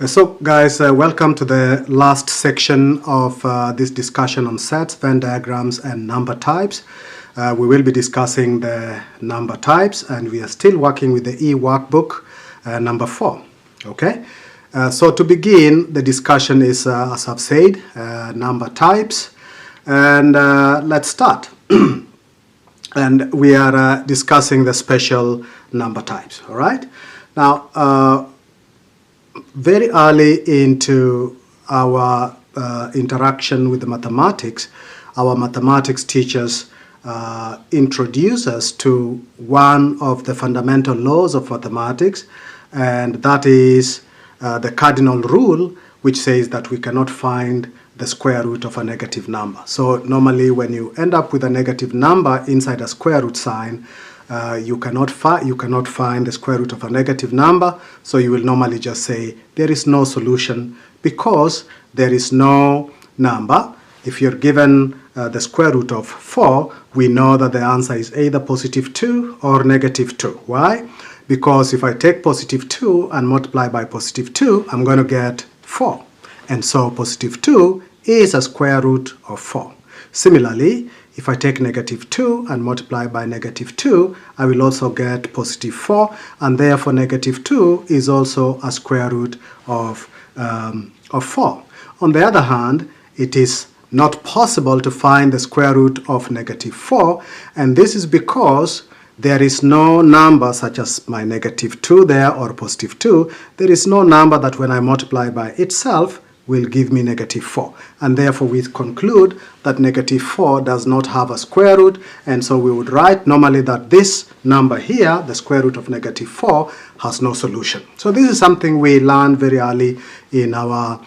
So guys, welcome to the last section of this discussion on sets, Venn diagrams, and number types. We will be discussing the number types, and we are still working with the eWorkbook number 4. Okay, so to begin, the discussion is, as I've said, number types, and let's start. And we are discussing the special number types. All right, now very early into our interaction with the mathematics, our mathematics teachers introduce us to one of the fundamental laws of mathematics, and that is the cardinal rule, which says that we cannot find the square root of a negative number. So normally when you end up with a negative number inside a square root sign, you cannot find the square root of a negative number, so you will normally just say there is no solution because there is no number. If you're given the square root of 4, we know that the answer is either positive 2 or negative 2. Why? Because if I take positive 2 and multiply by positive 2, I'm going to get 4. And so positive 2 is a square root of 4. Similarly, if I take negative 2 and multiply by negative 2, I will also get positive 4, and therefore negative 2 is also a square root of 4. On the other hand, it is not possible to find the square root of negative 4, and this is because there is no number such as my negative 2 there or positive 2. There is no number that when I multiply by itself will give me negative 4, and therefore we conclude that negative 4 does not have a square root, and so we would write normally that this number here, the square root of negative 4, has no solution. So this is something we learned very early in our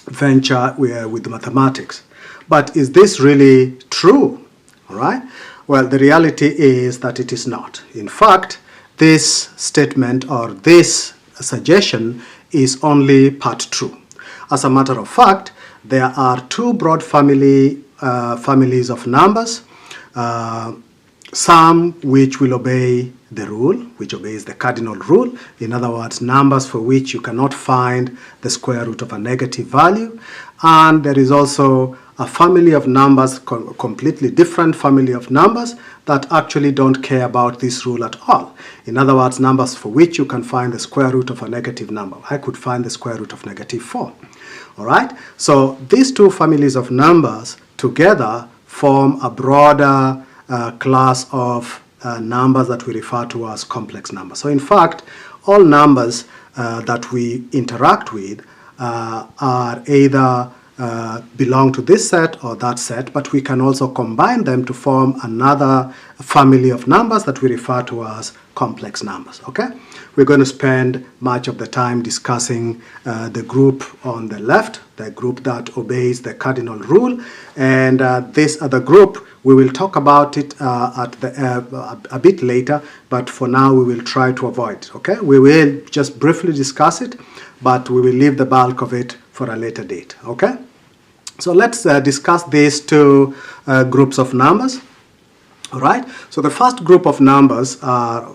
venture with mathematics. But is this really true? All right. Well, the reality is that it is not. In fact, this statement or this suggestion is only part true. As a matter of fact, there are two broad families of numbers, some which will obey the rule, which obeys the cardinal rule. In other words, numbers for which you cannot find the square root of a negative value. And there is also a family of numbers, completely different family of numbers that actually don't care about this rule at all. In other words, numbers for which you can find the square root of a negative number. I could find the square root of negative 4. All right, so these two families of numbers together form a broader class of numbers that we refer to as complex numbers. So in fact, all numbers that we interact with are either belong to this set or that set, but we can also combine them to form another family of numbers that we refer to as complex numbers. Okay, we're going to spend much of the time discussing the group on the left, the group that obeys the cardinal rule, and this other group we will talk about it a bit later, but for now we will try to avoid it. Okay, we will just briefly discuss it, but we will leave the bulk of it for a later date. Okay, so let's discuss these two groups of numbers. All right, so the first group of numbers,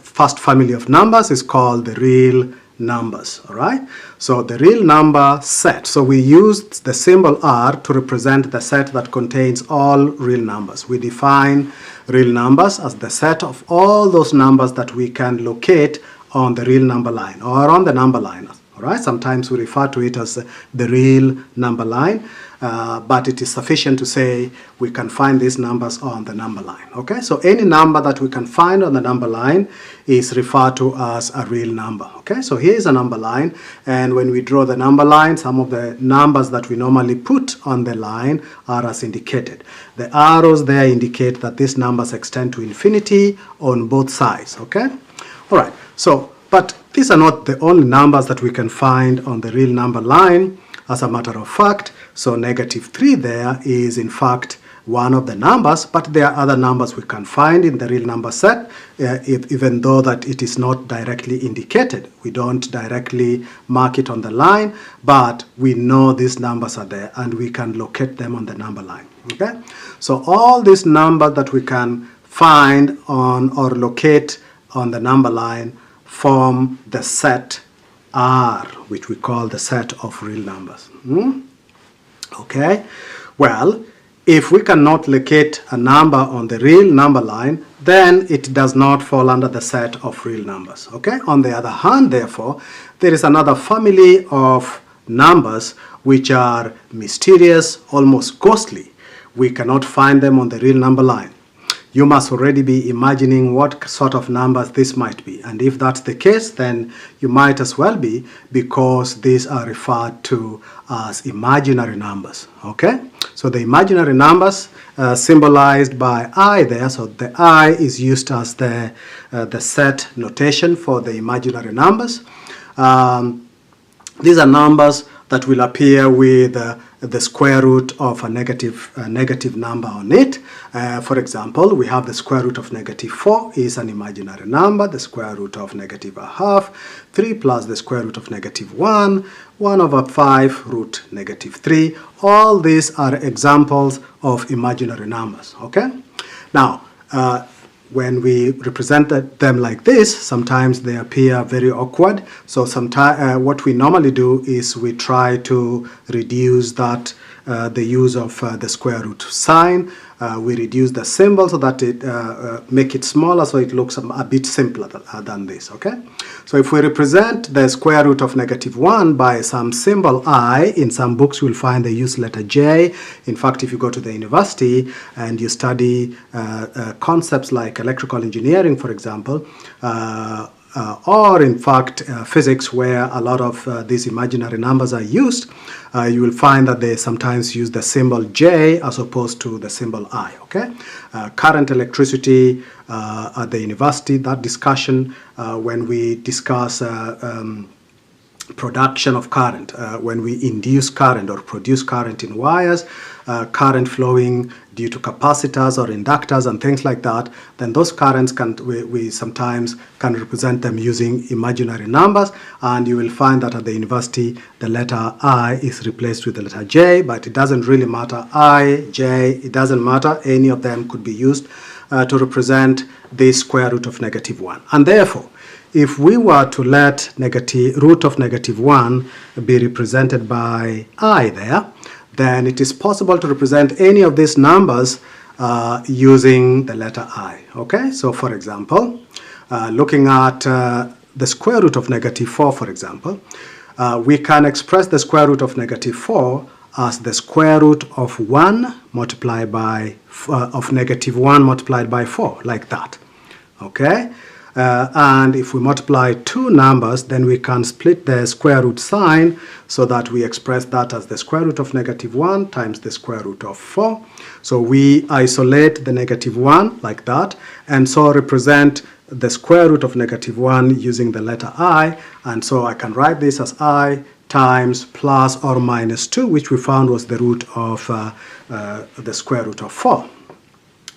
first family of numbers, is called the real numbers. All right, so the real number set. So we used the symbol R to represent the set that contains all real numbers. We define real numbers as the set of all those numbers that we can locate on the real number line or on the number line. All right, sometimes we refer to it as the real number line, but it is sufficient to say we can find these numbers on the number line. Okay, so any number that we can find on the number line is referred to as a real number. Okay, so here is a number line, and when we draw the number line, some of the numbers that we normally put on the line are as indicated. The arrows there indicate that these numbers extend to infinity on both sides. Okay, all right, so but these are not the only numbers that we can find on the real number line. As a matter of fact, so negative 3 there is in fact one of the numbers, but there are other numbers we can find in the real number set, even though that it is not directly indicated. We don't directly mark it on the line, but we know these numbers are there and we can locate them on the number line. Okay, so all these numbers that we can find on or locate on the number line form the set R, which we call the set of real numbers. Okay, well, if we cannot locate a number on the real number line, then it does not fall under the set of real numbers. Okay, on the other hand, therefore, there is another family of numbers which are mysterious, almost ghostly. We cannot find them on the real number line. You must already be imagining what sort of numbers this might be. And if that's the case, then you might as well be, because these are referred to as imaginary numbers. Okay? So the imaginary numbers symbolized by I there. So the I is used as the set notation for the imaginary numbers. These are numbers that will appear with the square root of a negative number on it. For example, we have the square root of -4 is an imaginary number, the square root of -1/2, 3 plus the square root of -1, 1/5 root -3. All these are examples of imaginary numbers, okay? Now, when we represent them like this, sometimes they appear very awkward. So sometimes what we normally do is we try to reduce that the use of the square root sign. We reduce the symbol so that it make it smaller, so it looks a bit simpler than this. Okay. So if we represent the square root of -1 by some symbol I, in some books you'll find they use letter J. In fact, if you go to the university and you study concepts like electrical engineering, for example, or in fact physics, where a lot of these imaginary numbers are used, you will find that they sometimes use the symbol J as opposed to the symbol I. Okay, current, electricity at the university, that discussion when we discuss production of current, when we induce current or produce current in wires, current flowing due to capacitors or inductors and things like that, then those currents we sometimes can represent them using imaginary numbers, and you will find that at the university the letter I is replaced with the letter J, but it doesn't really matter. I, J, it doesn't matter. Any of them could be used to represent the square root of -1. And therefore, if we were to let root of -1 be represented by I there, then it is possible to represent any of these numbers using the letter I. Okay, so for example, looking at the square root of -4, for example, we can express the square root of -4 as the square root of 1 multiplied by of -1 multiplied by 4, like that. Okay. And if we multiply two numbers, then we can split the square root sign so that we express that as the square root of -1 times the square root of 4. So we isolate the -1 like that, and so represent the square root of -1 using the letter I. And so I can write this as I times plus or minus 2, which we found was the root of the square root of 4.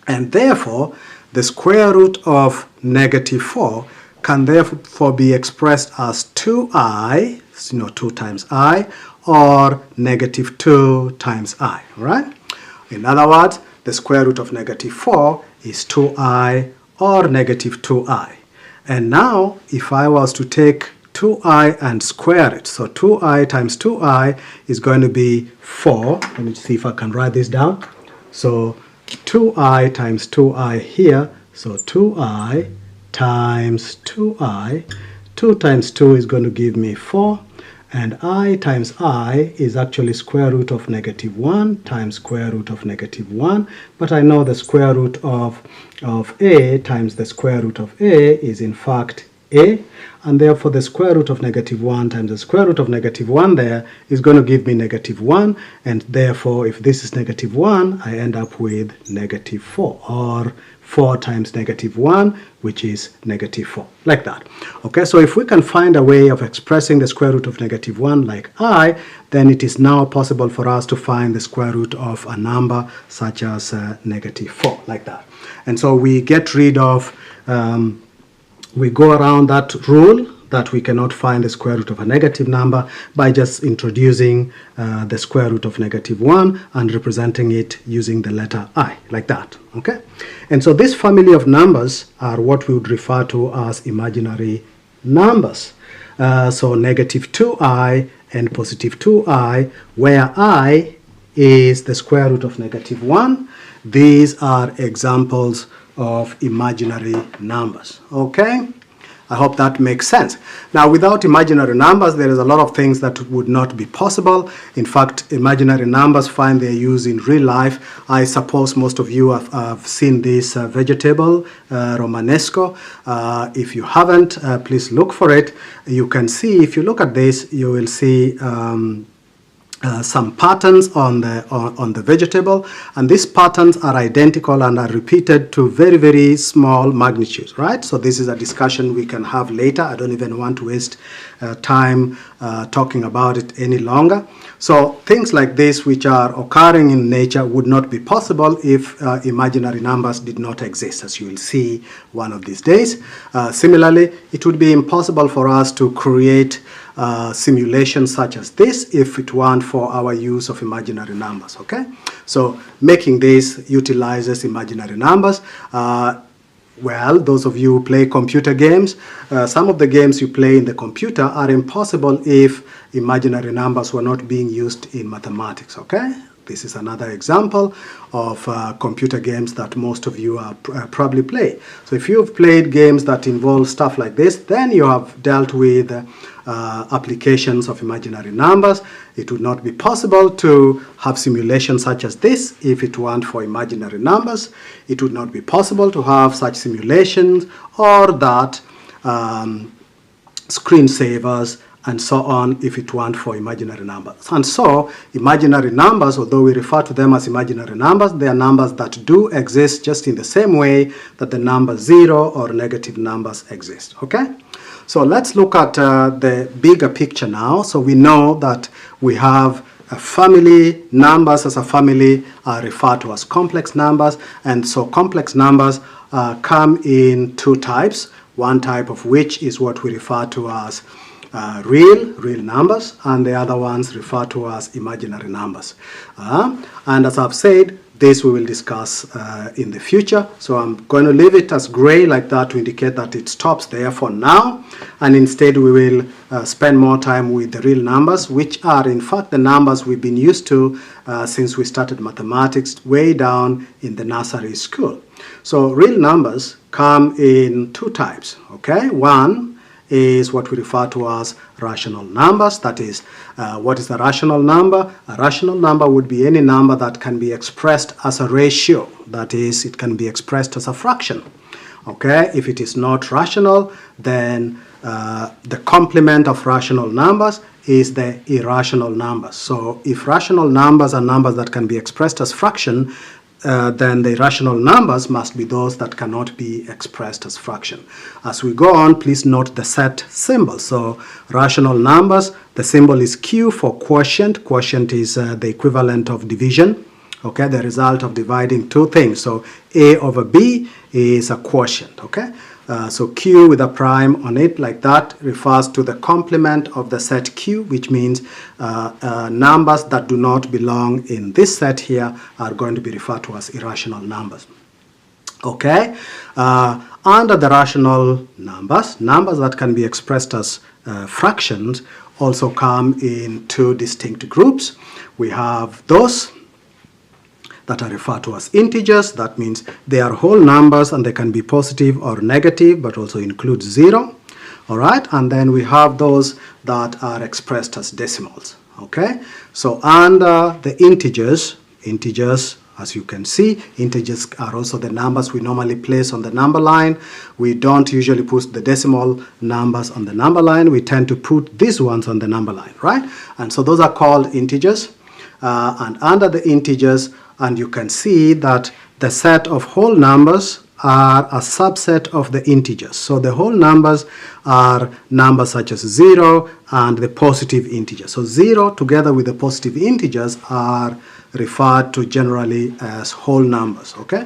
And therefore, the square root of -4 can therefore be expressed as 2i, 2 times I, or -2 times I, right? In other words, the square root of -4 is 2i or -2i. And now, if I was to take 2i and square it, so 2i times 2i is going to be 4. Let me see if I can write this down. So 2i times 2i here, so 2i times 2i, 2 times 2 is going to give me 4, and I times I is actually square root of -1 times square root of -1, but I know the square root of a times the square root of a is in fact a, and therefore the square root of -1 times the square root of -1 there is going to give me -1, and therefore if this is -1, I end up with -4, or 4 times -1, which is -4, like that. Okay, so if we can find a way of expressing the square root of -1 like I, then it is now possible for us to find the square root of a number such as -4, like that. And so we get rid of we go around that rule that we cannot find the square root of a negative number by just introducing the square root of -1 and representing it using the letter I, like that. Okay? And so this family of numbers are what we would refer to as imaginary numbers. So negative 2i and positive 2i, where I is the square root of negative 1. These are examples of imaginary numbers. Okay? I hope that makes sense. Now, without imaginary numbers, there is a lot of things that would not be possible. In fact, imaginary numbers find their use in real life. I suppose most of you have seen this vegetable, Romanesco. If you haven't, please look for it. You can see, if you look at this, you will see some patterns on the vegetable, and these patterns are identical and are repeated to very, very small magnitudes, right? So this is a discussion we can have later. I don't even want to waste time talking about it any longer. So things like this, which are occurring in nature, would not be possible if imaginary numbers did not exist, as you will see one of these days. Similarly, it would be impossible for us to create simulations such as this if it weren't for our use of imaginary numbers. Okay, so making this utilizes imaginary numbers. Well, those of you who play computer games, some of the games you play in the computer are impossible if imaginary numbers were not being used in mathematics. Okay, this is another example of computer games that most of you probably play. So if you've played games that involve stuff like this, then you have dealt with applications of imaginary numbers. It would not be possible to have simulations such as this if it weren't for imaginary numbers. It would not be possible to have such simulations or that screensavers and so on if it weren't for imaginary numbers. And so imaginary numbers, although we refer to them as imaginary numbers, they are numbers that do exist just in the same way that the number 0 or negative numbers exist. Okay? So let's look at the bigger picture now. So we know that we have a family. Numbers as a family are referred to as complex numbers, and so complex numbers come in two types. One type of which is what we refer to as real numbers, and the other ones referred to as imaginary numbers. And as I've said, this we will discuss in the future. So I'm going to leave it as gray like that to indicate that it stops there for now. And instead we will spend more time with the real numbers, which are in fact the numbers we've been used to since we started mathematics way down in the nursery school. So real numbers come in two types. Okay, one is what we refer to as rational numbers. That is, what is a rational number? A rational number would be any number that can be expressed as a ratio. That is, it can be expressed as a fraction. Okay, if it is not rational, then the complement of rational numbers is the irrational numbers. So if rational numbers are numbers that can be expressed as fraction, then the irrational numbers must be those that cannot be expressed as fraction. As we go on, please note the set symbol. So rational numbers, the symbol is Q for quotient. Quotient is the equivalent of division. Okay, the result of dividing two things. So A over B is a quotient. Okay, so Q with a prime on it like that refers to the complement of the set Q, which means numbers that do not belong in this set here are going to be referred to as irrational numbers. Okay, under the rational numbers, numbers that can be expressed as fractions also come in two distinct groups. We have those that are referred to as integers. That means they are whole numbers and they can be positive or negative, but also include 0. All right, and then we have those that are expressed as decimals. Okay, so under the integers, as you can see, integers are also the numbers we normally place on the number line. We don't usually put the decimal numbers on the number line. We tend to put these ones on the number line, right? And so those are called integers. And under the integers, and you can see that the set of whole numbers are a subset of the integers. So the whole numbers are numbers such as 0 and the positive integers. So 0 together with the positive integers are referred to generally as whole numbers. Okay,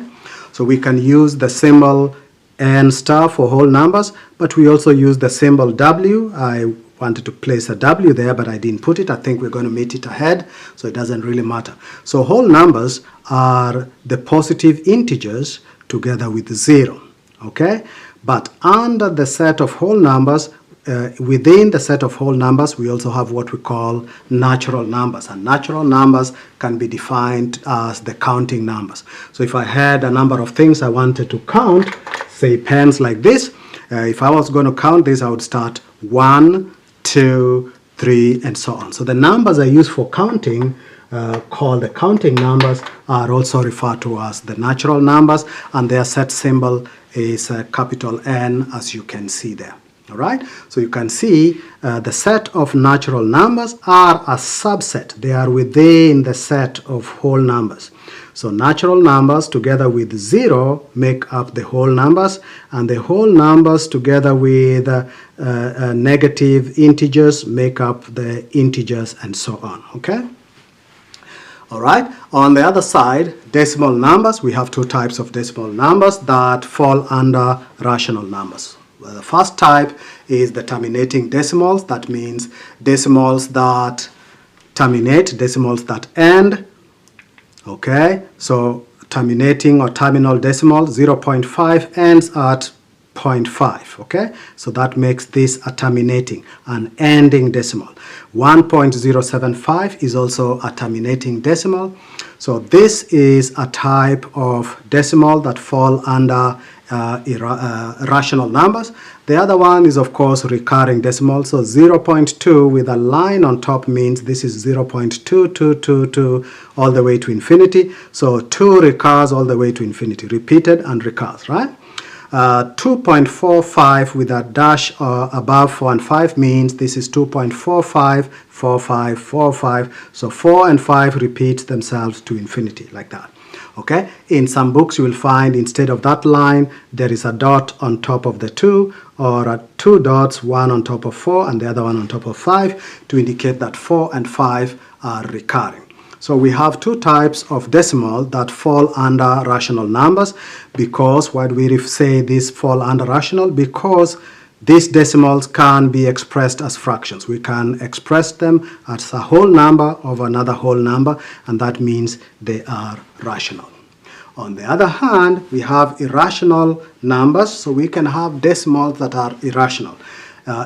so we can use the symbol n star for whole numbers, but we also use the symbol w. I wanted to place a W there, but I didn't put it. I think we're going to meet it ahead, so it doesn't really matter. So whole numbers are the positive integers together with 0, okay? But under the set of whole numbers, within the set of whole numbers, we also have what we call natural numbers. And natural numbers can be defined as the counting numbers. So if I had a number of things I wanted to count, say pens like this, if I was going to count this, I would start 1, 2, 3, and so on. So the numbers I use for counting, called the counting numbers, are also referred to as the natural numbers, and their set symbol is capital N, as you can see there. All right, so you can see the set of natural numbers are a subset. They are within the set of whole numbers. So natural numbers together with 0 make up the whole numbers, and the whole numbers together with negative integers make up the integers, and so on. Okay. All right, on the other side, decimal numbers, we have two types of decimal numbers that fall under rational numbers. Well, the first type is the terminating decimals. That means decimals that terminate, decimals that end. Okay, so terminating or terminal decimal, 0.5 ends at 0.5. Okay, so that makes this a terminating, an ending decimal. 1.075 is also a terminating decimal. So this is a type of decimal that fall under rational numbers. The other one is, of course, recurring decimal. So 0.2 with a line on top means this is 0.2222 all the way to infinity. So 2 recurs all the way to infinity, repeated and recurs, right? 2.45 with a dash above 4 and 5 means this is 2.45, 45, 45. So 4 and 5 repeat themselves to infinity, like that. Okay, in some books you will find instead of that line there is a dot on top of the 2, or 2 dots, one on top of 4 and the other one on top of 5, to indicate that 4 and 5 are recurring. So we have two types of decimal that fall under rational numbers. Because why do we say these fall under rational? Because these decimals can be expressed as fractions. We can express them as a whole number of another whole number, and that means they are rational. On the other hand, we have irrational numbers, so we can have decimals that are irrational.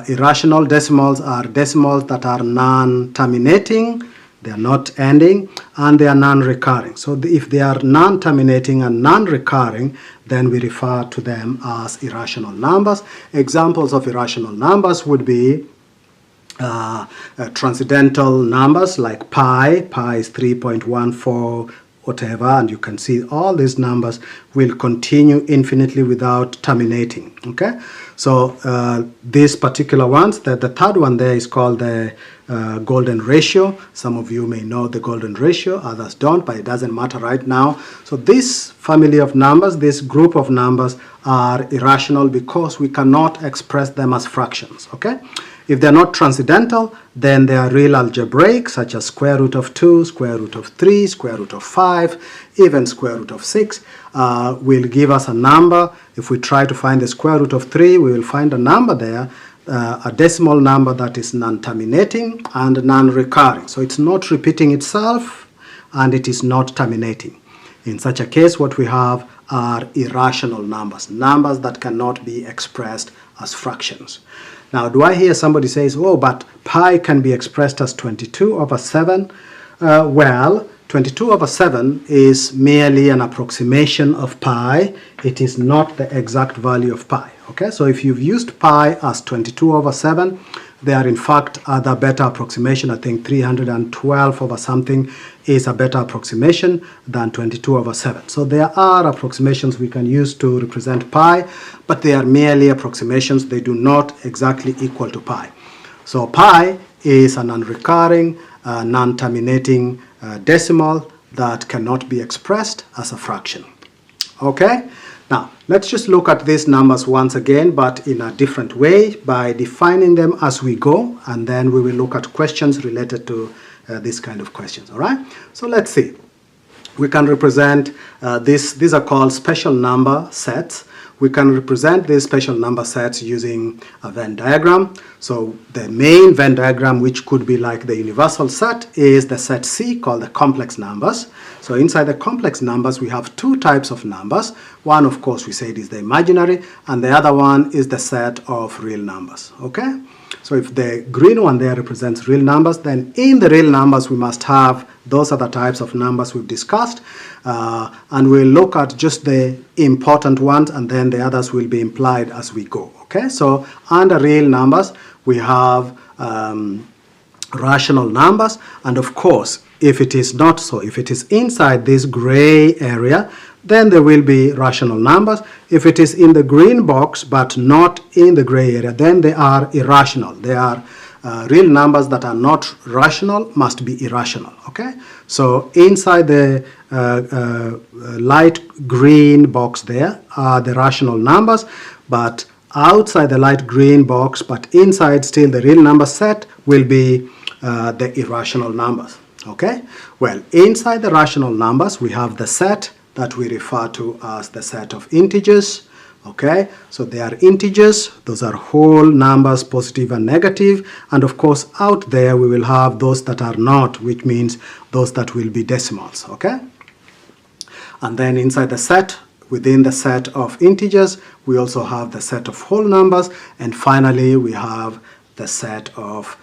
Irrational decimals are decimals that are non-terminating, they are not ending, and they are non-recurring. So if they are non-terminating and non-recurring, then we refer to them as irrational numbers. Examples of irrational numbers would be transcendental numbers like pi. Pi is 3.14 whatever, and you can see all these numbers will continue infinitely without terminating. Okay, so these particular ones, the third one there is called the golden ratio. Some of you may know the golden ratio, others don't, but it doesn't matter right now. So this family of numbers, this group of numbers, are irrational because we cannot express them as fractions. Okay, if they're not transcendental, then they are real algebraic, such as square root of 2, square root of 3, square root of 5, even square root of 6 will give us a number. If we try to find the square root of 3, we will find a number there, a decimal number that is non-terminating and non-recurring. So it's not repeating itself and it is not terminating. In such a case, what we have are irrational numbers, numbers that cannot be expressed as fractions. Now, do I hear somebody says, oh, but pi can be expressed as 22 over 7? Well, 22 over 7 is merely an approximation of pi. It is not the exact value of pi. Okay, so if you've used pi as 22 over 7, there are in fact other better approximation. I think 312 over something is a better approximation than 22 over 7. So there are approximations we can use to represent pi, but they are merely approximations. They do not exactly equal to pi. So pi is a non-recurring, non-terminating decimal that cannot be expressed as a fraction. Okay? Now, let's just look at these numbers once again, but in a different way by defining them as we go, and then we will look at questions related to this kind of questions, all right? So let's see. We can represent these are called special number sets. we can represent these special number sets using a Venn diagram. So the main Venn diagram, which could be like the universal set, is the set C, called the complex numbers. So inside the complex numbers, we have two types of numbers. One, of course, we said is the imaginary, and the other one is the set of real numbers. Okay? So if the green one there represents real numbers, then in the real numbers we must have those other types of numbers we've discussed, and we'll look at just the important ones, and then the others will be implied as we go. Okay, so under real numbers we have rational numbers, and of course if it is not so, if it is inside this gray area, then there will be rational numbers. If it is in the green box but not in the gray area, then they are irrational. They are real numbers that are not rational must be irrational. Okay, so inside the light green box there are the rational numbers, but outside the light green box but inside still the real number set will be the irrational numbers. Okay, well, inside the rational numbers we have the set that we refer to as the set of integers. Okay, so they are integers, those are whole numbers, positive and negative, and of course out there we will have those that are not, which means those that will be decimals. Okay, and then inside the set, within the set of integers, we also have the set of whole numbers, and finally we have the set of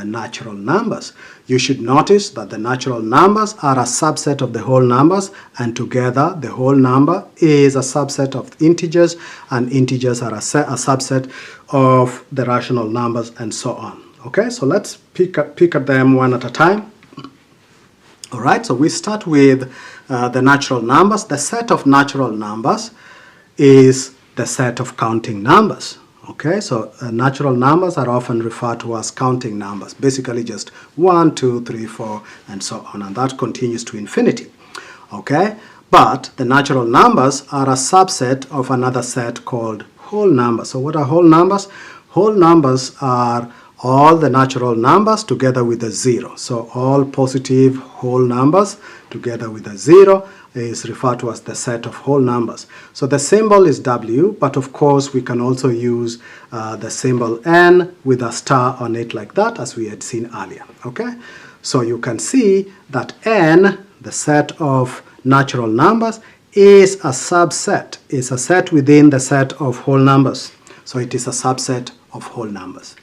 natural numbers. You should notice that the natural numbers are a subset of the whole numbers, and together the whole number is a subset of integers, and integers are a subset of the rational numbers, and so on. Okay, so let's pick at them one at a time. All right, so we start with the natural numbers. The set of natural numbers is the set of counting numbers. Okay, so natural numbers are often referred to as counting numbers, basically just 1, 2, 3, 4, and so on, and that continues to infinity. Okay, but the natural numbers are a subset of another set called whole numbers. So what are whole numbers? Whole numbers are all the natural numbers together with a zero. So all positive whole numbers together with a zero is referred to as the set of whole numbers. So the symbol is W, but of course we can also use the symbol N with a star on it like that, as we had seen earlier. Okay, so you can see that N, the set of natural numbers, is a subset, is a set within the set of whole numbers. So it is a subset of whole numbers.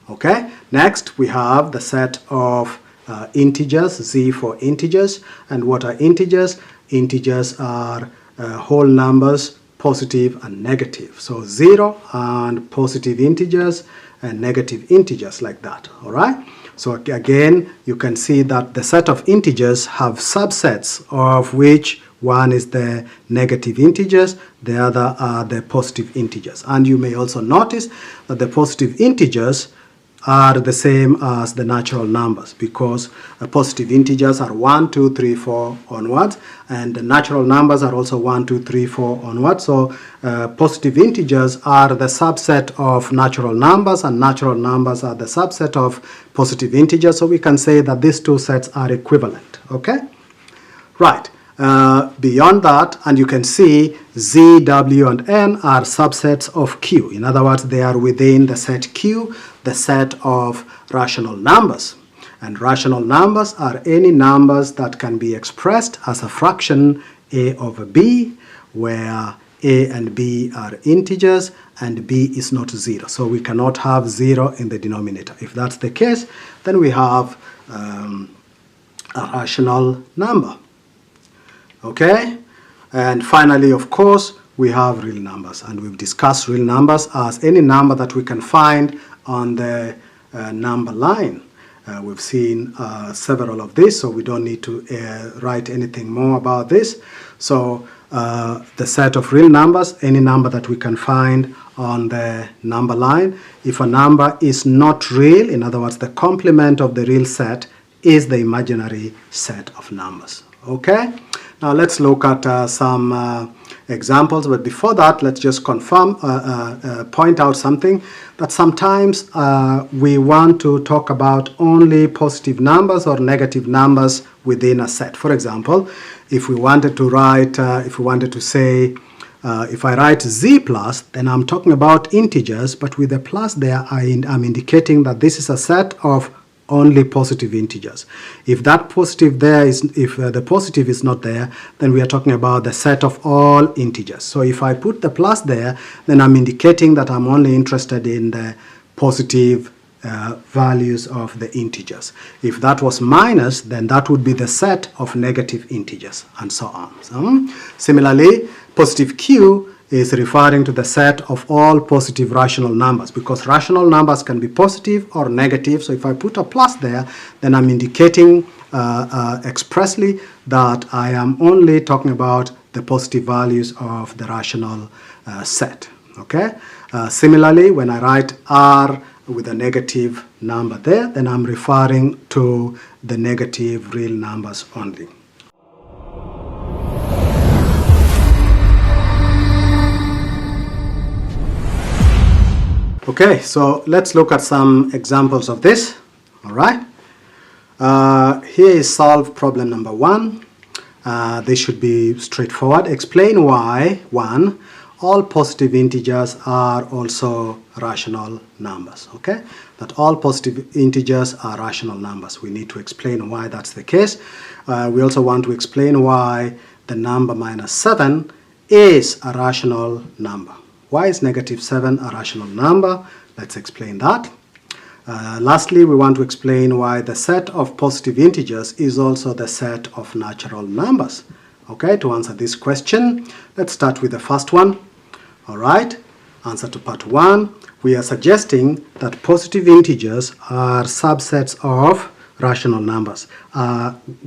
Okay, next we have the set of integers, Z for integers. And what are integers? Integers are whole numbers, positive and negative. So 0 and positive integers and negative integers, like that. All right, so again you can see that the set of integers have subsets, of which one is the negative integers, the other are the positive integers. And you may also notice that the positive integers are the same as the natural numbers, because positive integers are 1, 2, 3, 4 onwards, and the natural numbers are also 1, 2, 3, 4 onwards. So positive integers are the subset of natural numbers, and natural numbers are the subset of positive integers. So we can say that these two sets are equivalent. Okay, right. Beyond that, and you can see Z, W, and N are subsets of Q. In other words, they are within the set Q, the set of rational numbers. And rational numbers are any numbers that can be expressed as a fraction A over B, where A and B are integers and B is not 0. So we cannot have 0 in the denominator. If that's the case, then we have a rational number. Okay, and finally, of course, we have real numbers, and we've discussed real numbers as any number that we can find on the number line. We've seen several of these, so we don't need to write anything more about this. So the set of real numbers, any number that we can find on the number line. If a number is not real, in other words, the complement of the real set is the imaginary set of numbers. Okay, now let's look at some examples, but before that, let's just confirm, point out something, that sometimes we want to talk about only positive numbers or negative numbers within a set. For example, if we wanted to write, if we wanted to say If I write z plus, then I'm talking about integers, but with the plus there, I'm indicating that this is a set of only positive integers. If that positive there is, if the positive is not there, then we are talking about the set of all integers. So if I put the plus there, then I'm indicating that I'm only interested in the positive values of the integers. If that was minus, then that would be the set of negative integers, and so on. So, similarly, positive q is referring to the set of all positive rational numbers, because rational numbers can be positive or negative. So if I put a plus there, then I'm indicating expressly that I am only talking about the positive values of the rational set. Okay. Similarly, when I write r with a negative number there, then I'm referring to the negative real numbers only. Okay, so let's look at some examples of this. All right. Here is solve problem number 1. This should be straightforward. Explain why, 1, all positive integers are also rational numbers. Okay, that all positive integers are rational numbers. We need to explain why that's the case. We also want to explain why the number -7 is a rational number. Why is -7 a rational number? Let's explain that. Lastly, we want to explain why the set of positive integers is also the set of natural numbers. Okay, to answer this question, let's start with the first one. All right, answer to part 1. We are suggesting that positive integers are subsets of rational numbers.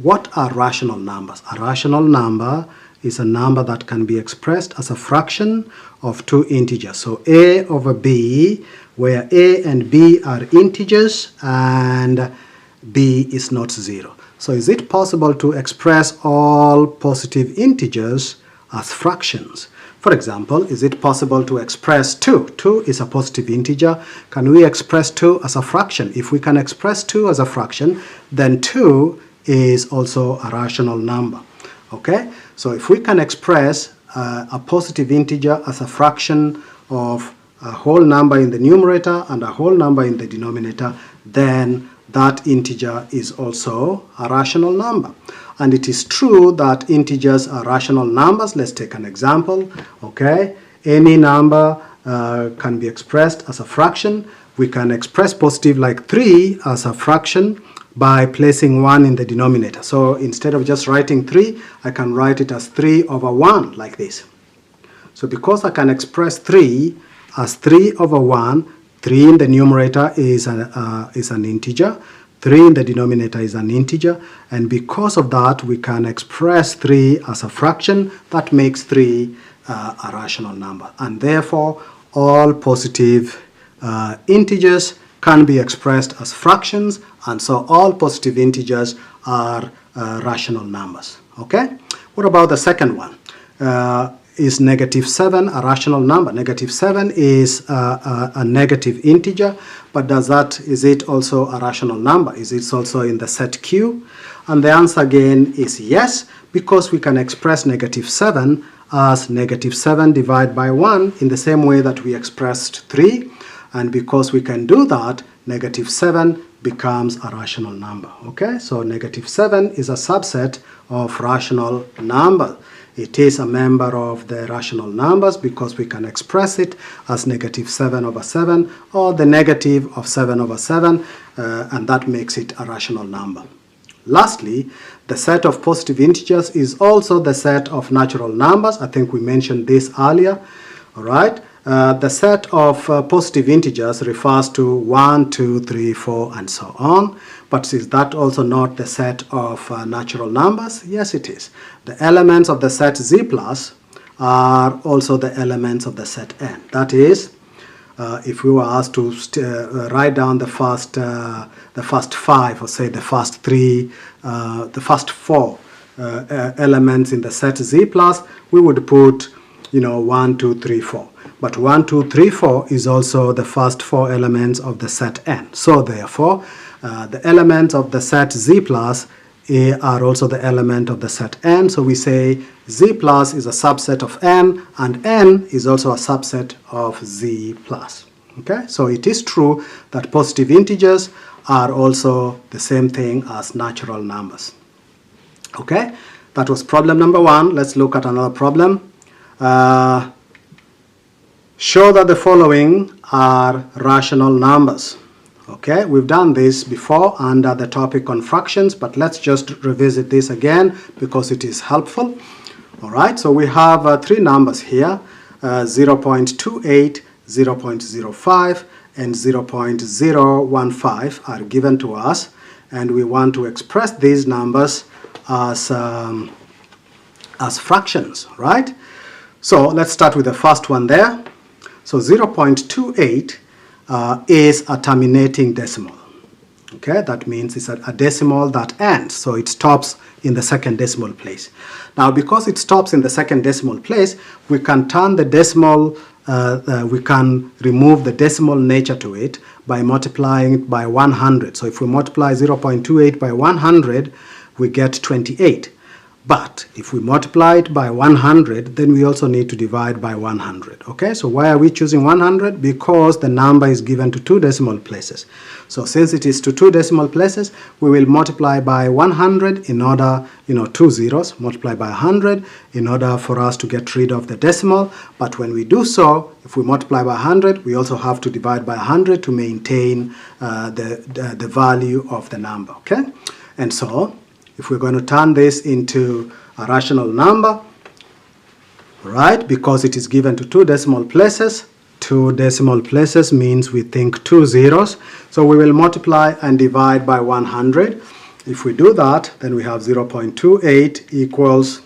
What are rational numbers? A rational number is a number that can be expressed as a fraction of 2 integers. So a over b, where a and b are integers and b is not 0. So is it possible to express all positive integers as fractions? For example, is it possible to express 2? 2 is a positive integer. Can we express 2 as a fraction? If we can express 2 as a fraction, then 2 is also a rational number. Okay, so if we can express a positive integer as a fraction of a whole number in the numerator and a whole number in the denominator, then that integer is also a rational number. And it is true that integers are rational numbers. Let's take an example. Okay, any number can be expressed as a fraction. We can express positive like 3 as a fraction by placing 1 in the denominator. So instead of just writing 3, I can write it as 3 over 1 like this. So because I can express 3 as 3 over 1, 3 in the numerator is an integer, 3 in the denominator is an integer, and because of that we can express 3 as a fraction. That makes 3 a rational number, and therefore all positive integers can be expressed as fractions, and so all positive integers are rational numbers. Okay, what about the second one? Is -7 a rational number? -7 is a negative integer, but is it also a rational number? Is it also in the set Q? And the answer again is yes, because we can express -7 as -7 divided by 1 in the same way that we expressed 3. And because we can do that, -7 becomes a rational number. Okay, so -7 is a subset of rational number. It is a member of the rational numbers because we can express it as -7 over 7 or the negative of 7 over 7, and that makes it a rational number. Lastly, the set of positive integers is also the set of natural numbers. I think we mentioned this earlier. All right. The set of positive integers refers to 1, 2, 3, 4, and so on. But is that also not the set of natural numbers? Yes, it is. The elements of the set Z plus are also the elements of the set N. That is, if we were asked to write down the first 5, or say the first 3, the first 4 elements in the set Z plus, we would put, 1, 2, 3, 4. But 1, 2, 3, 4 is also the first 4 elements of the set N. So therefore, the elements of the set Z plus are also the element of the set n. So we say z plus is a subset of n, and n is also a subset of z plus. Okay, so it is true that positive integers are also the same thing as natural numbers. Okay, that was problem number 1. Let's look at another problem. Show that the following are rational numbers. Okay, we've done this before under the topic on fractions, but let's just revisit this again because it is helpful. All right, so we have 3 numbers here, 0.28, 0.05, and 0.015 are given to us, and we want to express these numbers as fractions, right? So let's start with the first one there. So 0.28 is a terminating decimal. Okay, that means it's a decimal that ends, so it stops in the second decimal place. Now, because it stops in the second decimal place, we can turn the decimal, we can remove the decimal nature to it by multiplying it by 100. So if we multiply 0.28 by 100, we get 28. But if we multiply it by 100, then we also need to divide by 100. Okay, so why are we choosing 100? Because the number is given to 2 decimal places. So since it is to 2 decimal places, we will multiply by 100 in order, 2 zeros, multiply by 100 in order for us to get rid of the decimal. But when we do so, if we multiply by 100, we also have to divide by 100 to maintain the value of the number. Okay, and so if we're going to turn this into a rational number, right, because it is given to 2 decimal places, 2 decimal places means we think 2 zeros, so we will multiply and divide by 100. If we do that, then we have 0.28 equals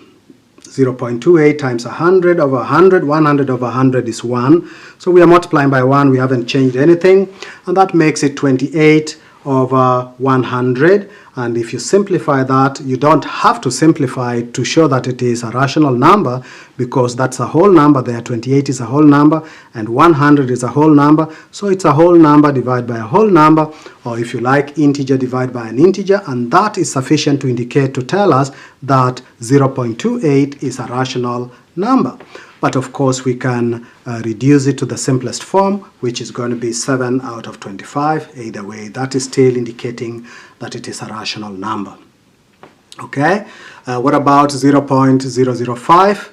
0.28 times 100 over 100. 100 over 100 is 1, so we are multiplying by 1, we haven't changed anything, and that makes it 28 over 100. And if you simplify that, you don't have to simplify it to show that it is a rational number, because that's a whole number there. 28 is a whole number and 100 is a whole number, so it's a whole number divided by a whole number, or if you like, integer divided by an integer, and that is sufficient to indicate, to tell us that 0.28 is a rational number. But of course we can reduce it to the simplest form, which is going to be 7 out of 25. Either way, that is still indicating that it is a rational number. Okay, what about 0.005?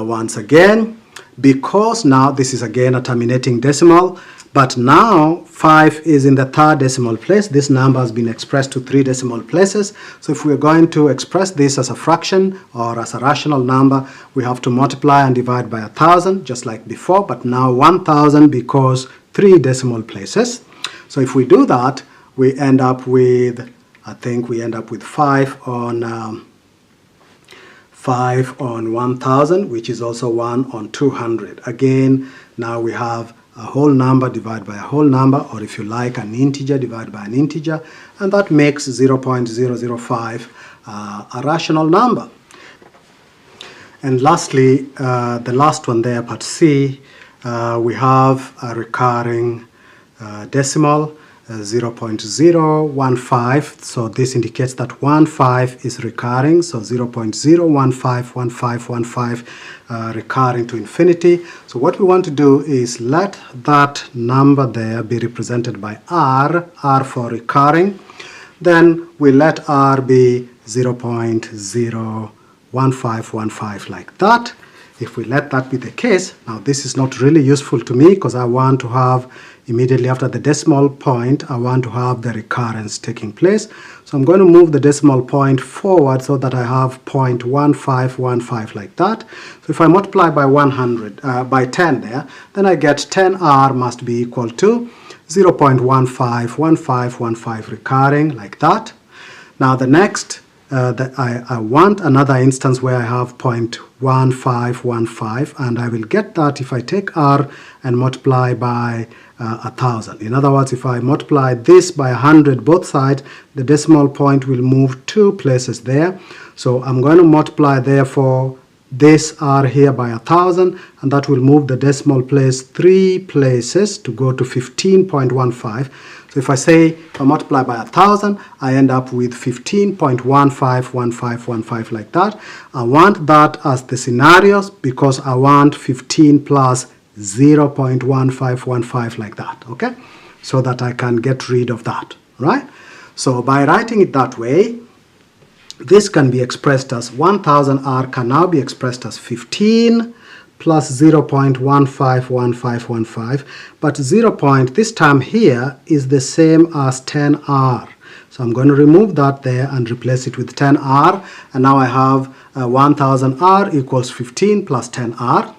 Once again, because now this is again a terminating decimal, but now 5 is in the 3rd decimal place. This number has been expressed to 3 decimal places. So if we're going to express this as a fraction or as a rational number, we have to multiply and divide by 1,000, just like before, but now 1,000 because 3 decimal places. So if we do that, we end up with, I think we end up with 5 on 1,000, which is also 1 on 200. Again, now we have a whole number divided by a whole number, or if you like, an integer divided by an integer, and that makes 0.005 a rational number. And lastly, the last one there, part C, we have a recurring decimal, 0.015, so this indicates that 15 is recurring, so 0.0151515 recurring to infinity. So what we want to do is let that number there be represented by R for recurring, then we let R be 0.01515 like that. If we let that be the case, now this is not really useful to me because I want to have immediately after the decimal point, I want to have the recurrence taking place. So I'm going to move the decimal point forward so that I have 0.1515 like that. So if I multiply by 100, by 10 there, then I get 10R must be equal to 0.151515 recurring like that. Now the next, I want another instance where I have 0.1515, and I will get that if I take R and multiply by 1,000. In other words, if I multiply this by 100 both sides, the decimal point will move 2 places there. So I'm going to multiply therefore this R here by 1,000, and that will move the decimal place 3 places to go to 15.15. So if I say, if I multiply by 1,000, I end up with 15.151515 like that. I want that as the scenarios because I want 15 plus 0.1515 like that, okay? So that I can get rid of that, right? So by writing it that way, this can be expressed as 1000R can now be expressed as 15 plus 0.151515, but 0. This term here is the same as 10R. So I'm going to remove that there and replace it with 10R, and now I have 1000R equals 15 plus 10R,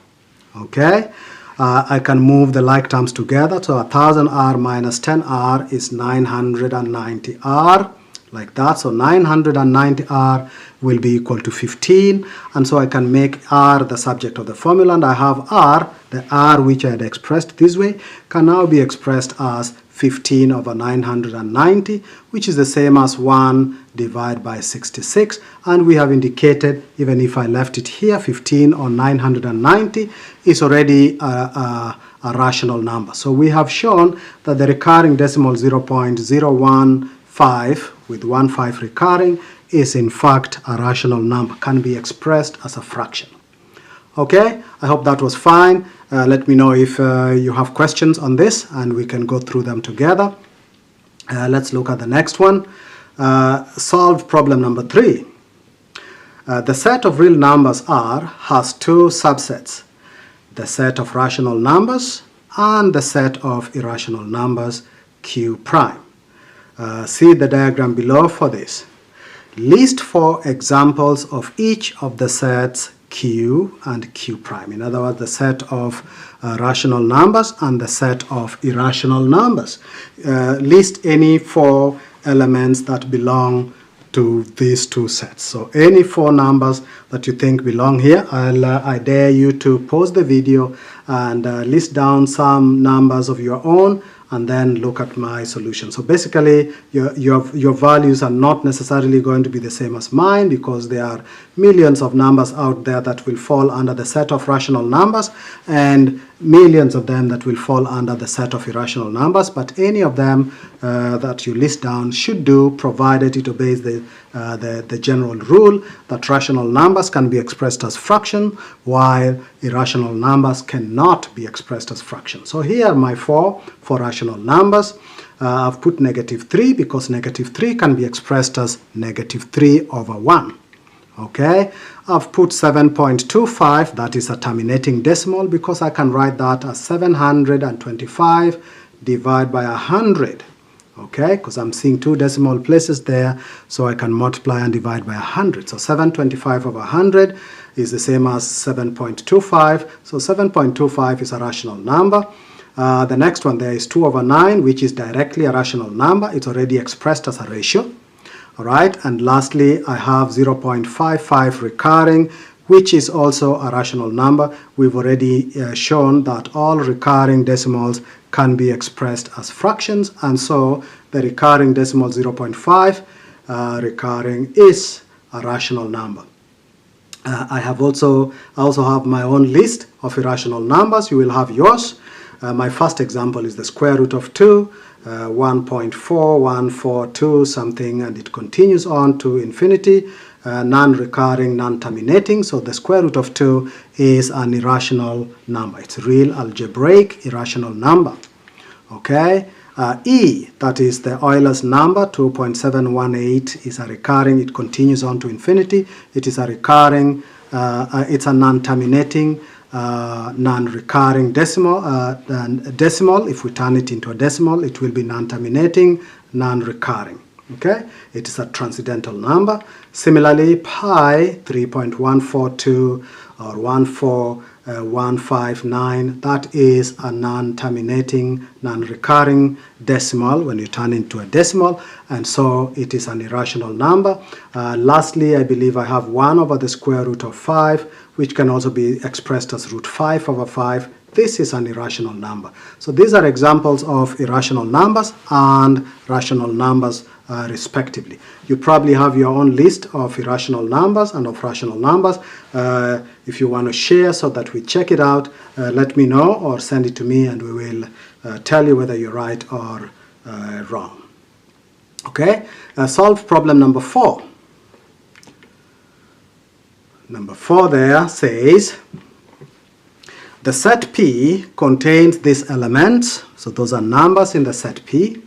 okay? I can move the like terms together, so 1000R minus 10R is 990R, like that. So 990R will be equal to 15, and so I can make R the subject of the formula, and I have R, the R which I had expressed this way, can now be expressed as 15 over 990, which is the same as 1 divided by 66, and we have indicated, even if I left it here, 15 on 990 is already a rational number. So we have shown that the recurring decimal 0.015 with 15 recurring is in fact a rational number, can be expressed as a fraction. Okay, I hope that was fine. Let me know if you have questions on this and we can go through them together. Let's look at the next one. Solve problem number 3. The set of real numbers R has two subsets, the set of rational numbers and the set of irrational numbers Q prime. See the diagram below for this. List 4 examples of each of the sets Q and Q prime. In other words, the set of rational numbers and the set of irrational numbers. List any 4 elements that belong to these two sets. So any 4 numbers that you think belong here, I dare you to pause the video and list down some numbers of your own and then look at my solution. So basically, your values are not necessarily going to be the same as mine because there are millions of numbers out there that will fall under the set of rational numbers and millions of them that will fall under the set of irrational numbers, but any of them that you list down should do, provided it obeys the general rule that rational numbers can be expressed as fraction while irrational numbers cannot be expressed as fraction. So here are my 4 rational numbers. I've put -3 because -3 can be expressed as -3 over 1. Okay, I've put 7.25, that is a terminating decimal, because I can write that as 725 divided by 100. Okay, because I'm seeing 2 decimal places there, so I can multiply and divide by 100. So 725 over 100 is the same as 7.25. So 7.25 is a rational number. The next one there is 2 over 9, which is directly a rational number. It's already expressed as a ratio. All right, and lastly, I have 0.55 recurring, which is also a rational number. We've already shown that all recurring decimals can be expressed as fractions, and so the recurring decimal 0.5 recurring is a rational number. I also have my own list of irrational numbers. You will have yours. My first example is the square root of 2, 1.4142 something, and it continues on to infinity, non-recurring, non-terminating. So the square root of 2 is an irrational number. It's a real algebraic irrational number. Okay, E, that is the Euler's number, 2.718, is a recurring. It continues on to infinity. It is a recurring, it's a non-terminating, non-recurring decimal. If we turn it into a decimal, it will be non-terminating, non-recurring. Okay, it is a transcendental number. Similarly, pi, 3.142 or 14159, that is a non-terminating, non-recurring decimal when you turn into a decimal, and so it is an irrational number. Lastly, I believe I have 1 over the square root of 5, which can also be expressed as root 5 over 5. This is an irrational number. So these are examples of irrational numbers and rational numbers respectively. You probably have your own list of irrational numbers and of rational numbers. If you want to share so that we check it out, let me know or send it to me and we will tell you whether you're right or wrong. Okay, solve problem number 4. Number 4 there says the set P contains these elements. So those are numbers in the set P.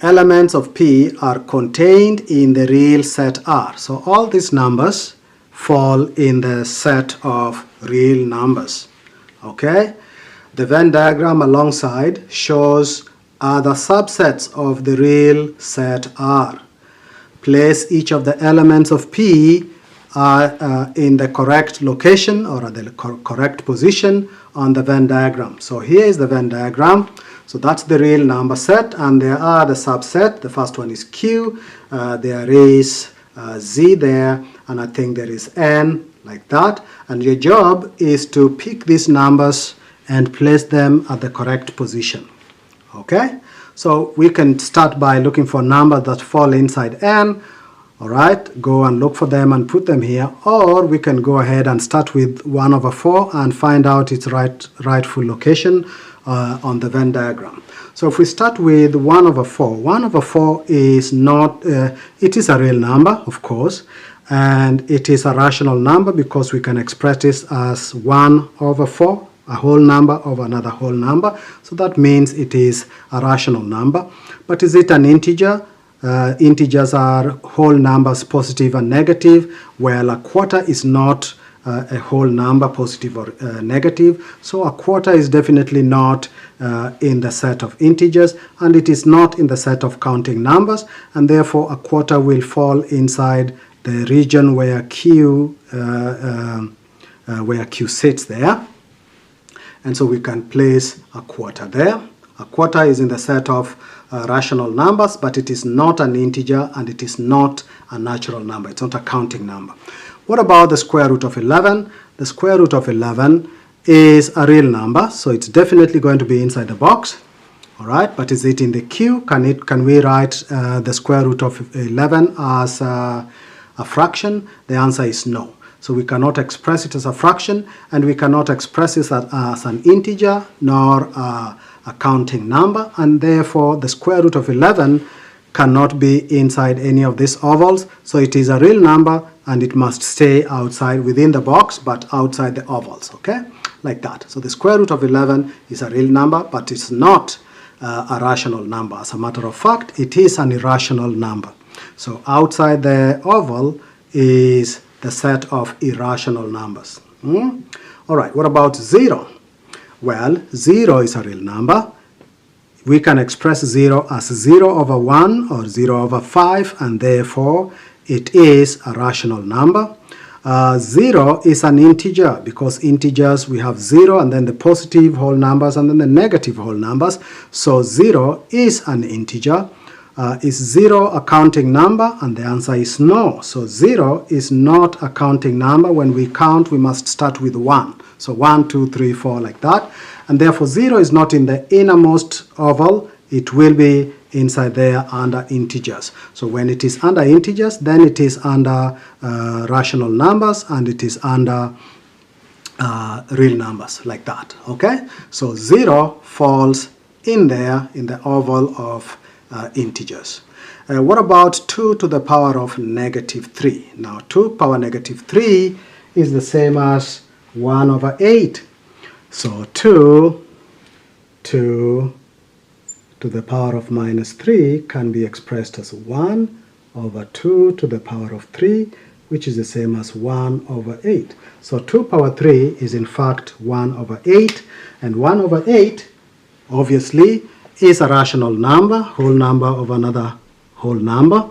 Elements of P are contained in the real set R. So all these numbers fall in the set of real numbers. Okay? The Venn diagram alongside shows other subsets of the real set R. Place each of the elements of P in the correct location or at the correct position on the Venn diagram. So here is the Venn diagram. So that's the real number set, and there are the subset. The first one is Q, there is Z there, and I think there is N, like that. And your job is to pick these numbers and place them at the correct position. Okay? So we can start by looking for numbers that fall inside N. All right, go and look for them and put them here, or we can go ahead and start with 1/4 and find out its rightful location on the Venn diagram. So if we start with 1/4, 1/4 is not, it is a real number, of course, and it is a rational number because we can express this as 1/4, a whole number over another whole number. So that means it is a rational number. But is it an integer? Integers are whole numbers, positive and negative. Well, a quarter is not a whole number, positive or negative. So a quarter is definitely not in the set of integers, and it is not in the set of counting numbers, and therefore a quarter will fall inside the region where Q sits there. And so we can place a quarter there. A quarter is in the set of rational numbers, but it is not an integer and it is not a natural number. It's not a counting number. What about the square root of 11? The square root of 11 is a real number, so it's definitely going to be inside the box. All right, but is it in the Q? Can we write the square root of 11 as a fraction? The answer is no. So we cannot express it as a fraction, and we cannot express it as an integer nor a counting number, and therefore the square root of 11 cannot be inside any of these ovals. So it is a real number and it must stay outside within the box but outside the ovals, okay, like that. So the square root of 11 is a real number, but it's not a rational number. As a matter of fact, it is an irrational number. So outside the oval is the set of irrational numbers. All right, what about 0? Well, 0 is a real number. We can express 0 as 0/1 or 0/5, and therefore it is a rational number. 0 is an integer because integers, we have 0 and then the positive whole numbers and then the negative whole numbers. So 0 is an integer. Is 0 a counting number? And the answer is no. So 0 is not a counting number. When we count, we must start with 1. So 1, 2, 3, 4, like that. And therefore 0 is not in the innermost oval. It will be inside there under integers. So when it is under integers, then it is under rational numbers and it is under real numbers, like that. Okay? So 0 falls in there in the oval of integers. What about 2 to the power of -3? Now 2 power -3 is the same as 1/8. So 2 to the power of -3 can be expressed as 1/2 to the power of 3, which is the same as 1/8. So 2 power 3 is in fact 1/8, and 1/8 obviously is a rational number, whole number of another whole number,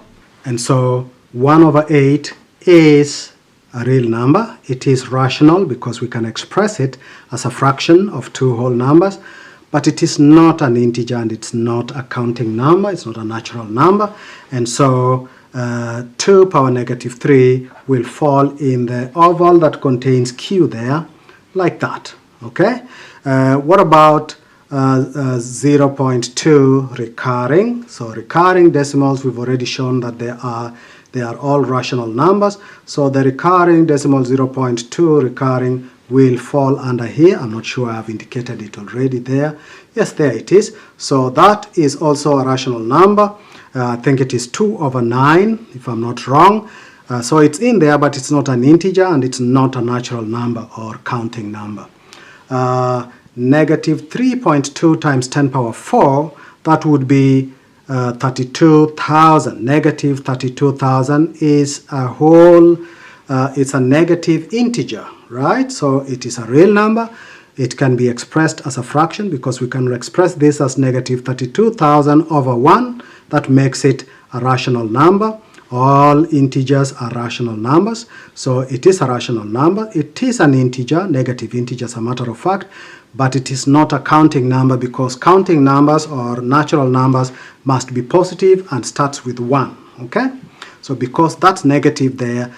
and so 1/8 is a real number. It is rational because we can express it as a fraction of two whole numbers, but it is not an integer and it's not a counting number, it's not a natural number, and so 2 power -3 will fall in the oval that contains Q there, like that. Okay? What about 0.2 recurring? So recurring decimals, we've already shown that they are all rational numbers. So the recurring decimal 0.2 recurring will fall under here. I'm not sure I've indicated it already there. Yes, there it is. So that is also a rational number. I think it is 2 over 9, if I'm not wrong. So it's in there, but it's not an integer, and it's not a natural number or counting number. Negative 3.2 times 10 power 4, that would be 32,000. Negative 32,000 is a whole, it's a negative integer, right? So it is a real number. It can be expressed as a fraction because we can express this as negative 32,000 over 1. That makes it a rational number. All integers are rational numbers, so it is a rational number. It is an integer, negative integer as a matter of fact, but it is not a counting number because counting numbers or natural numbers must be positive and starts with 1, okay? So because that's negative there,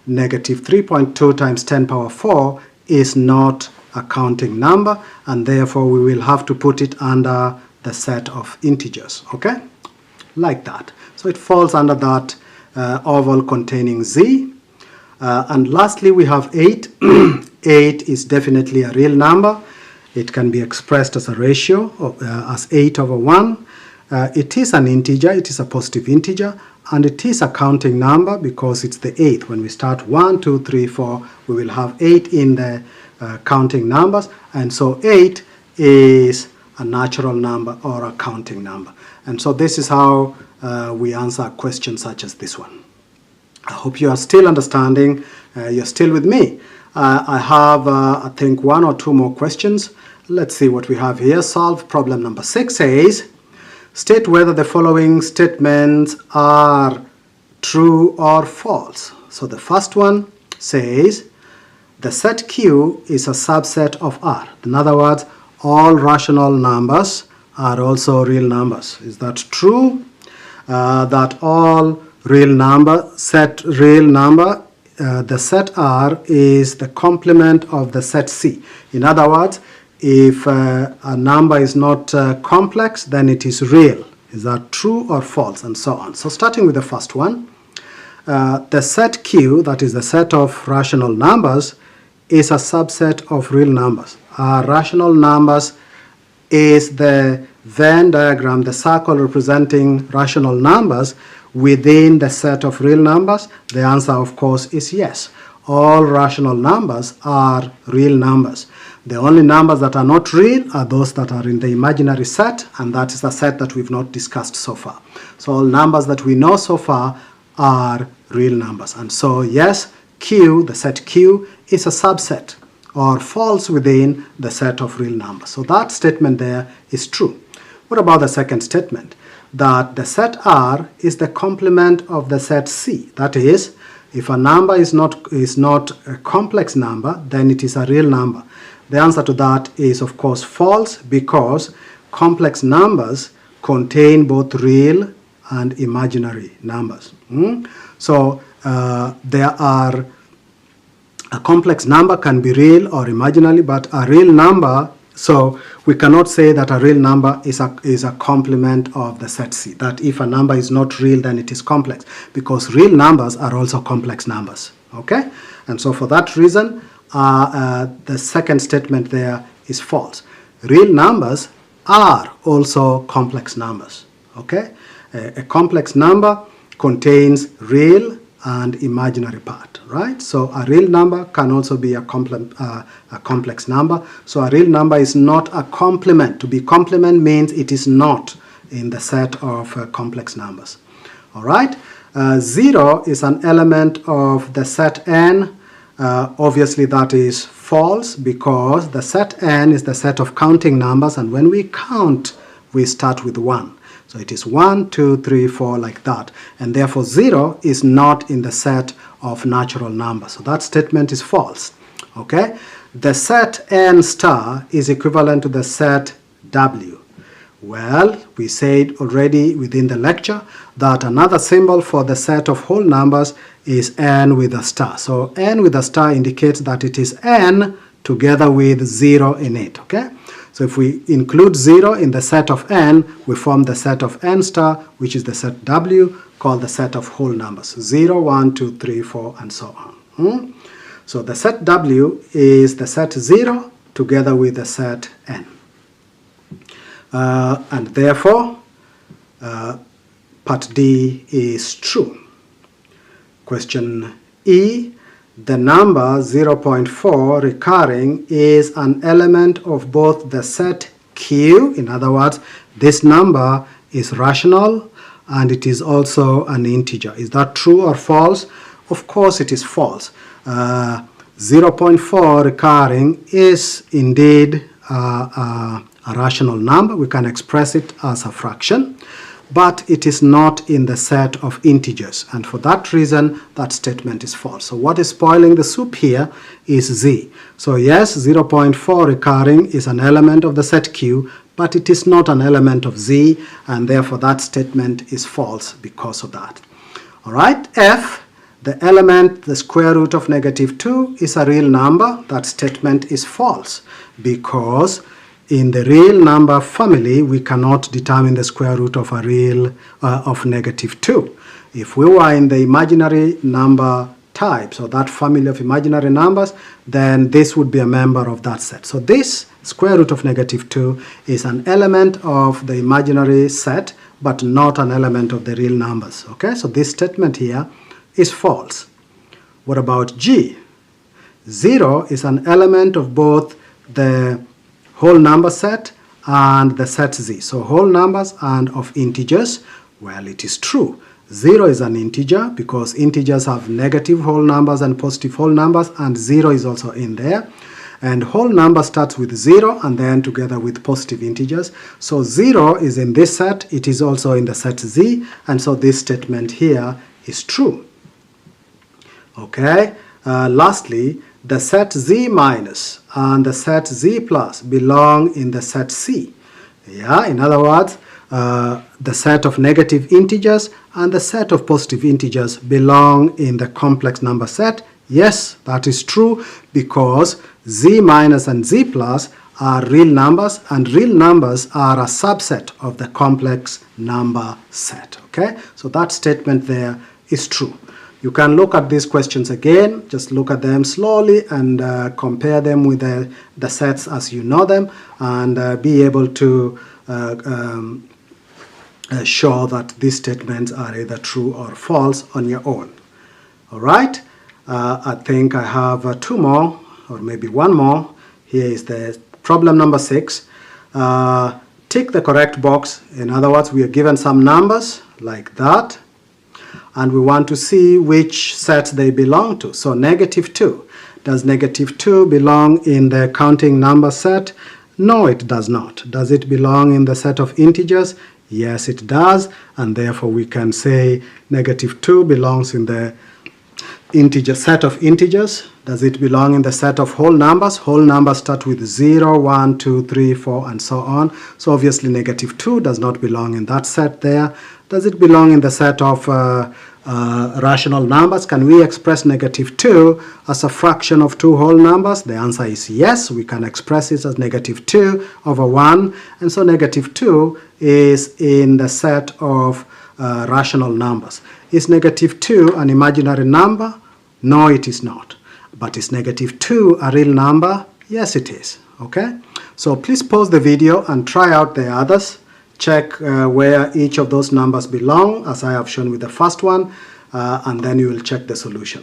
negative 3.2 times 10 power 4 is not a counting number, and therefore we will have to put it under the set of integers, okay? Like that. So it falls under that oval containing z. And lastly, we have 8. 8 is definitely a real number. It can be expressed as a ratio, as 8 over 1. It is an integer, it is a positive integer, and it is a counting number because it's the 8th. When we start 1, 2, 3, 4, we will have 8 in the counting numbers, and so 8 is a natural number or a counting number. And so this is how we answer a question such as this one. I hope you are still understanding, you're still with me. I have, I think, 1 or 2 more questions. Let's see what we have here. Solve problem number 6 says, state whether the following statements are true or false. So the first one says, the set Q is a subset of R. In other words, all rational numbers are also real numbers. Is that true? That all real number, the set R is the complement of the set C. In other words, if a number is not complex, then it is real. Is that true or false? And so on. So starting with the first one, the set Q, that is the set of rational numbers, is a subset of real numbers. Rational numbers is the Venn diagram, the circle representing rational numbers within the set of real numbers. The answer, of course, is yes. All rational numbers are real numbers. The only numbers that are not real are those that are in the imaginary set, and that is the set that we've not discussed so far. So all numbers that we know so far are real numbers. And so yes, Q, the set Q, is a subset or falls within the set of real numbers. So that statement there is true. What about the second statement? That the set R is the complement of the set C. That is, if a number is not a complex number, then it is a real number. The answer to that is, of course, false, because complex numbers contain both real and imaginary numbers. So a complex number can be real or imaginary, but a real number, so we cannot say that a real number is a complement of the set C, that if a number is not real, then it is complex, because real numbers are also complex numbers, okay? And so for that reason, the second statement there is false. Real numbers are also complex numbers, okay? A complex number contains real and imaginary part, right? So a real number can also be a complex number. So a real number is not a complement. To be complement means it is not in the set of complex numbers. All right? 0 is an element of the set N. Obviously that is false, because the set N is the set of counting numbers, and when we count, we start with 1. So it is 1, 2, 3, 4, like that. And therefore 0 is not in the set of natural numbers. So that statement is false. Okay? The set N star is equivalent to the set W. Well, we said already within the lecture that another symbol for the set of whole numbers is N with a star. So N with a star indicates that it is N together with 0 in it. Okay? So if we include 0 in the set of N, we form the set of N star, which is the set W, called the set of whole numbers. 0, 1, 2, 3, 4, and so on. So the set W is the set 0 together with the set n. And therefore, part D is true. Question E, the number 0.4 recurring is an element of both the set Q, in other words, this number is rational and it is also an integer. Is that true or false? Of course it is false. 0.4 recurring is indeed a rational number. We can express it as a fraction, but it is not in the set of integers, and for that reason that statement is false. So what is spoiling the soup here is Z. So yes, 0.4 recurring is an element of the set Q, but it is not an element of Z, and therefore that statement is false because of that. Alright, F, the element, the square root of -2 is a real number. That statement is false because in the real number family, we cannot determine the square root of a real of -2. If we were in the imaginary number type, so that family of imaginary numbers, then this would be a member of that set. So this square root of -2 is an element of the imaginary set, but not an element of the real numbers. Okay, so this statement here is false. What about G? 0 is an element of both the whole number set and the set Z. So whole numbers and of integers. Well, it is true. 0 is an integer because integers have negative whole numbers and positive whole numbers, and 0 is also in there. And whole number starts with 0 and then together with positive integers. So 0 is in this set, it is also in the set Z, and so this statement here is true. Okay, lastly, the set Z minus and the set Z plus belong in the set C. Yeah, in other words, the set of negative integers and the set of positive integers belong in the complex number set. Yes, that is true because Z minus and Z plus are real numbers, and real numbers are a subset of the complex number set. Okay, so that statement there is true. You can look at these questions again, just look at them slowly and compare them with the sets as you know them, and be able to show that these statements are either true or false on your own. Alright, I think I have two more, or maybe one more. Here is the problem number 6. Tick the correct box. In other words, we are given some numbers like that, and we want to see which set they belong to. So -2. Does -2 belong in the counting number set? No, it does not. Does it belong in the set of integers? Yes, it does, and therefore we can say -2 belongs in the integer set of integers. Does it belong in the set of whole numbers? Whole numbers start with 0, 1, 2, 3, 4, and so on. So obviously -2 does not belong in that set there. Does it belong in the set of rational numbers? Can we express -2 as a fraction of two whole numbers? The answer is yes. We can express it as -2 over 1, and so -2 is in the set of rational numbers. Is -2 an imaginary number? No, it is not. But is -2 a real number? Yes, it is. Okay? So please pause the video and try out the others. Check where each of those numbers belong, as I have shown with the first one, and then you will check the solution.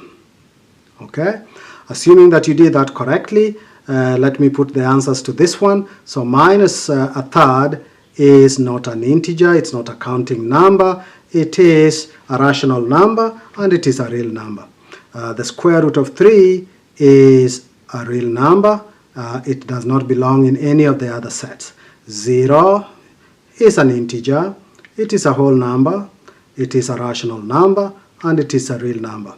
Okay? Assuming that you did that correctly, let me put the answers to this one. So minus a third is not an integer, it's not a counting number, it is a rational number, and it is a real number. The square root of 3 is a real number. It does not belong in any of the other sets. 0 is an integer, it is a whole number, it is a rational number, and it is a real number.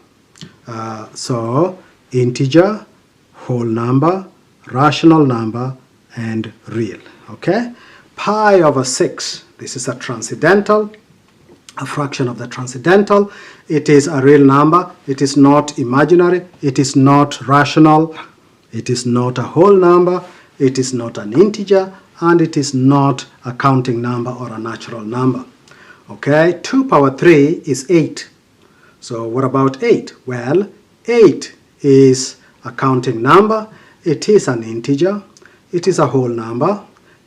So integer, whole number, rational number, and real. Okay? Pi over 6, this is a transcendental, a fraction of the transcendental. It is a real number, it is not imaginary, it is not rational, it is not a whole number, it is not an integer, and it is not a counting number or a natural number. Okay, 2 power 3 is 8. So what about 8? Well, 8 is a counting number, it is an integer, it is a whole number,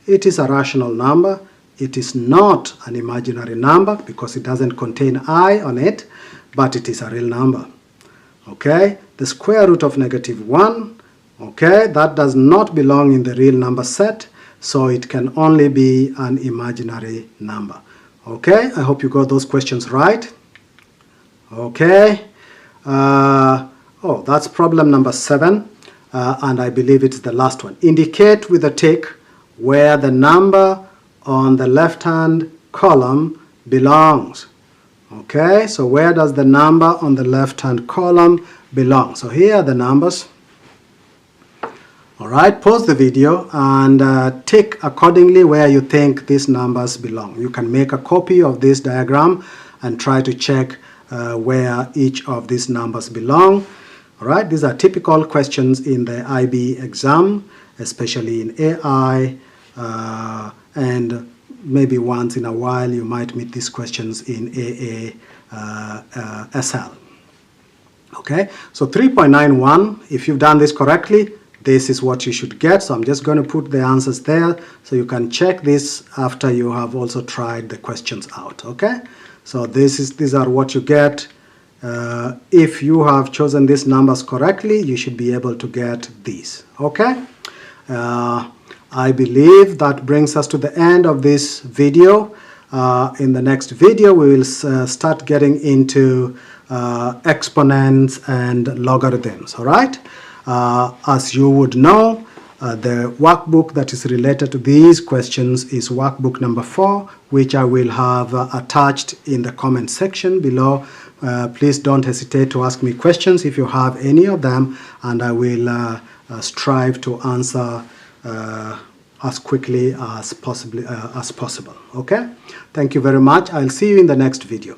it is a rational number, it is not an imaginary number because it doesn't contain I on it, but it is a real number. Okay, the square root of -1, okay, that does not belong in the real number set, so it can only be an imaginary number. Okay, I hope you got those questions right. Okay, oh, that's problem number 7, and I believe it's the last one. Indicate with a tick where the number on the left-hand column belongs. Okay, so where does the number on the left-hand column belong? So here are the numbers. All right, pause the video and tick accordingly where you think these numbers belong. You can make a copy of this diagram and try to check where each of these numbers belong. All right, these are typical questions in the IB exam, especially in AI, and maybe once in a while you might meet these questions in SL. Okay, so 3.91, if you've done this correctly, this is what you should get. So I'm just going to put the answers there so you can check this after you have also tried the questions out. Okay, so these are what you get. If you have chosen these numbers correctly, you should be able to get these. Okay, I believe that brings us to the end of this video. In the next video, we will start getting into exponents and logarithms. All right. As you would know, the workbook that is related to these questions is workbook number 4, which I will have attached in the comment section below. Please don't hesitate to ask me questions if you have any of them, and I will strive to answer as quickly as possible. Okay? Thank you very much. I'll see you in the next video.